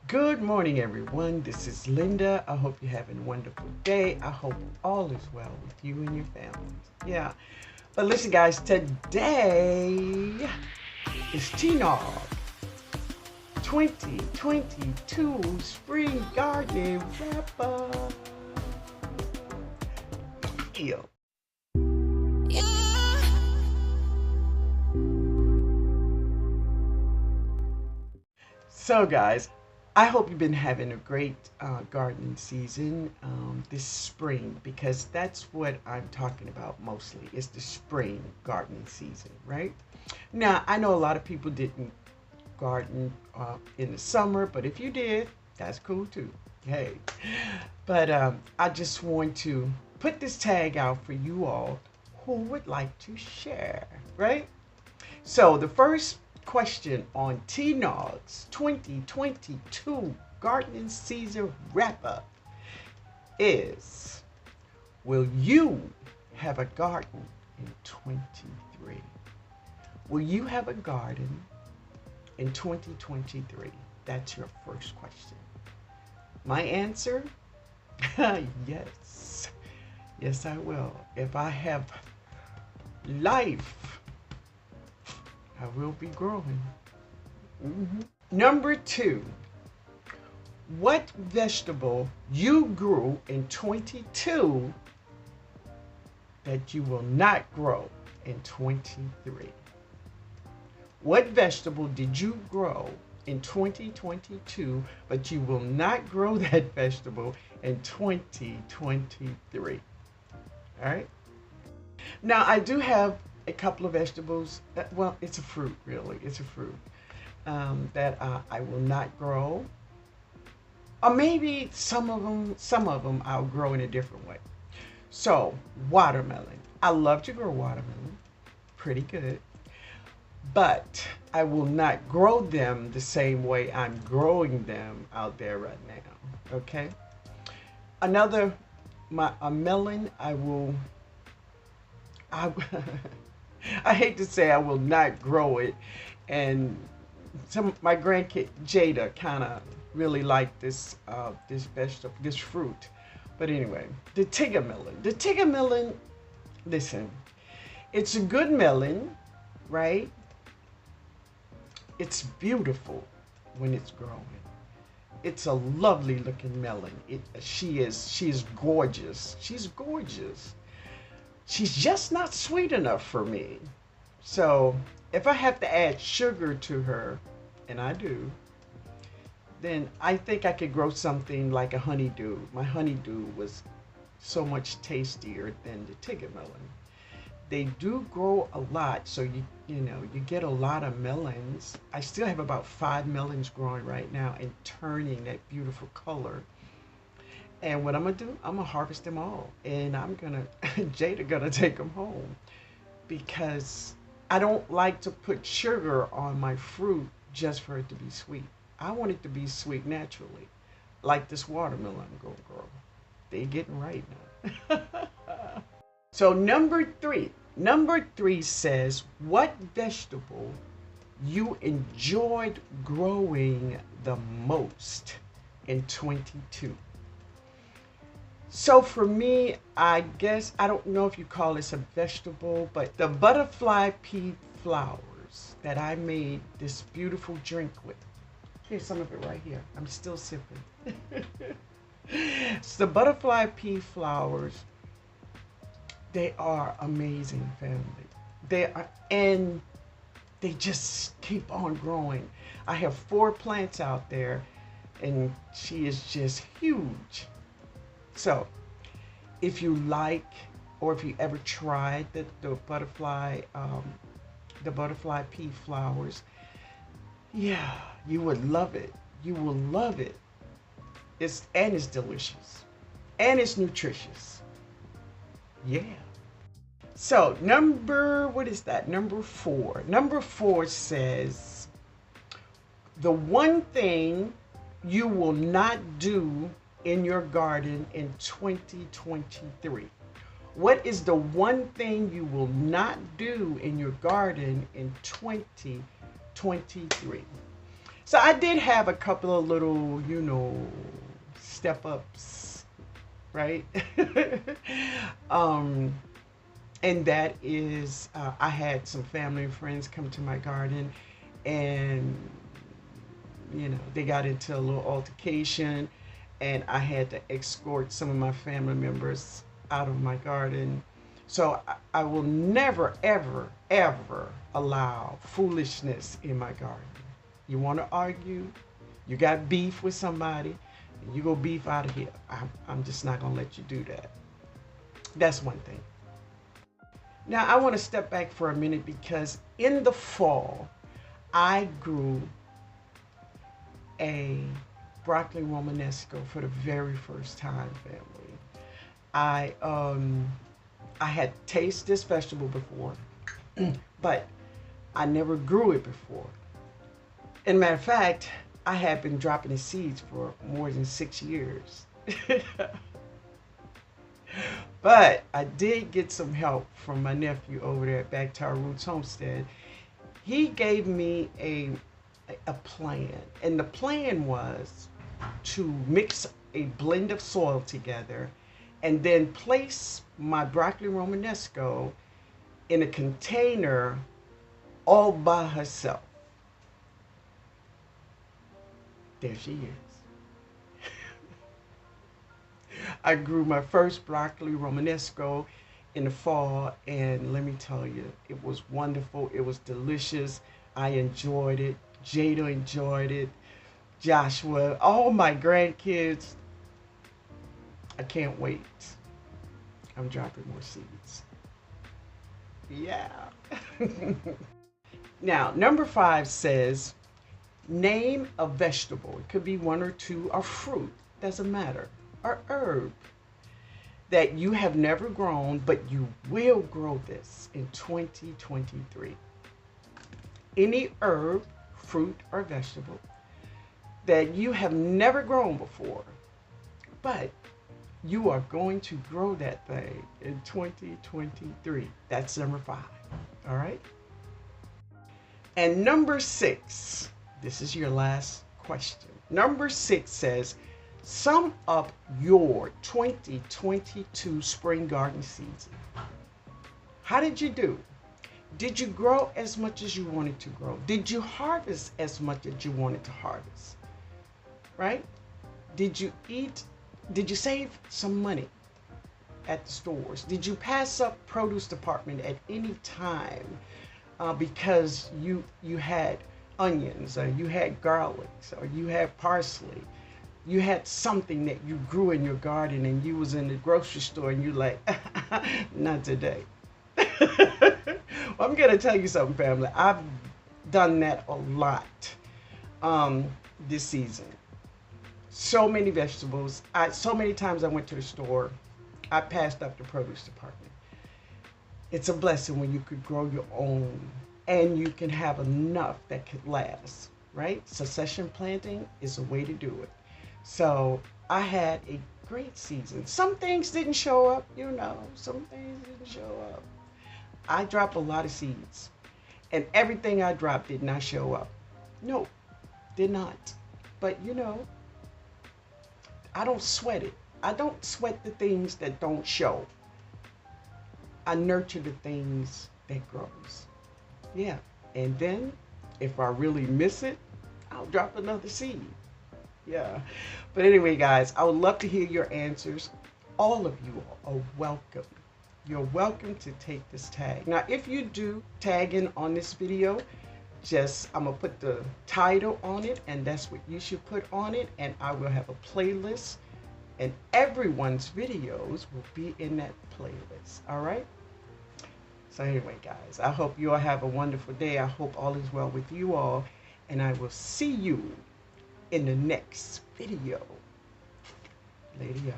Good morning, everyone. This is Linda. I hope you're having a wonderful day. I hope all is well with you and your families. Yeah. But listen, guys, today is Tnog 2022 Spring Garden Wrap Up. Yeah. So, guys, I hope you've been having a great gardening season this spring because that's what I'm talking about mostly is the spring gardening season, right? Now, I know a lot of people didn't garden in the summer, but if you did, that's cool too. Hey, but I just want to put this tag out for you all who would like to share, right? So the first question on Tnog's 2022 gardening season wrap up is, will you have a garden in 23? Will you have a garden in 2023? That's your first question. My answer, yes. Yes, I will. If I have life, I will be growing. Number 2, what vegetable you grew in 22 that you will not grow in 23? What vegetable did you grow in 2022 but you will not grow that vegetable in 2023? All right. Now, I do have a couple of vegetables. Well, it's a fruit, really. It's a fruit that I will not grow. Or maybe some of them I'll grow in a different way. So, watermelon. I love to grow watermelon. Pretty good. But I will not grow them the same way I'm growing them out there right now. Okay? A melon, I I hate to say I will not grow it, and my grandkid Jada kind of really liked this vegetable, this fruit. But anyway, the Tigger melon. The Tigger melon, listen, it's a good melon, right? It's beautiful when it's growing. It's a lovely looking melon. She is gorgeous. She's gorgeous. She's just not sweet enough for me. So if I have to add sugar to her, and I do, then I think I could grow something like a honeydew. My honeydew was so much tastier than the Tigger melon. They do grow a lot, so you get a lot of melons. I still have about 5 melons growing right now and turning that beautiful color. And what I'm gonna do, I'm gonna harvest them all, and Jada gonna take them home because I don't like to put sugar on my fruit just for it to be sweet. I want it to be sweet naturally, like this watermelon I'm gonna grow. They getting right now. So number three says, what vegetable you enjoyed growing the most in 22? So for me, I guess, I don't know if you call this a vegetable, but the butterfly pea flowers that I made this beautiful drink with. Here's some of it right here. I'm still sipping. It's the butterfly pea flowers. They are amazing, family. And they just keep on growing. I have 4 plants out there, and she is just huge. So, if you like, or if you ever tried the butterfly pea flowers, yeah, you would love it. You will love it. It's delicious, and it's nutritious. Yeah. So what is that? Number 4. Number 4 says, the one thing you will not do in your garden in 2023. What is the one thing you will not do in your garden in 2023? So I did have a couple of little, step ups, right? um, and that is, I had some family and friends come to my garden, and they got into a little altercation, and I had to escort some of my family members out of my garden. So I will never, ever, ever allow foolishness in my garden. You want to argue? You got beef with somebody? You go beef out of here. I'm just not going to let you do that. That's one thing. Now, I want to step back for a minute because in the fall, I grew a broccoli romanesco for the very first time, family. I had tasted this vegetable before, but I never grew it before. As a matter of fact, I had been dropping the seeds for more than 6 years. But I did get some help from my nephew over there at Back to Our Roots Homestead. He gave me a plan, and the plan was to mix a blend of soil together and then place my broccoli romanesco in a container all by herself. There she is. I grew my first broccoli romanesco in the fall, and let me tell you, it was wonderful. It was delicious. I enjoyed it. Jada enjoyed it. Joshua, all my grandkids. I can't wait. I'm dropping more seeds. Yeah. Now, number 5 says, name a vegetable. It could be one or two, or fruit, doesn't matter, or herb that you have never grown, but you will grow this in 2023. Any herb, fruit, or vegetable that you have never grown before, but you are going to grow that thing in 2023. That's number 5. All right. And number 6, this is your last question. Number 6 says, sum up your 2022 spring garden season. How did you do? Did you grow as much as you wanted to grow? Did you harvest as much as you wanted to harvest? Right? Did you eat? Did you save some money at the stores? Did you pass up produce department at any time because you had onions, or you had garlic, or you had parsley? You had something that you grew in your garden, and you was in the grocery store and you like, not today. Well, I'm going to tell you something, family. I've done that a lot this season. So many vegetables. So many times I went to the store, I passed up the produce department. It's a blessing when you could grow your own and you can have enough that could last, right? Succession planting is a way to do it. So I had a great season. Some things didn't show up, some things didn't show up. I dropped a lot of seeds, and everything I dropped did not show up. No, did not. But I don't sweat it. I don't sweat the things that don't show. I nurture the things that grows. Yeah. And then if I really miss it, I'll drop another seed. Yeah. But anyway, guys, I would love to hear your answers. All of you are welcome. You're welcome to take this tag. Now, if you do tag in on this video, I'm going to put the title on it, and that's what you should put on it. And I will have a playlist, and everyone's videos will be in that playlist. All right? So anyway, guys, I hope you all have a wonderful day. I hope all is well with you all, and I will see you in the next video. Later, y'all.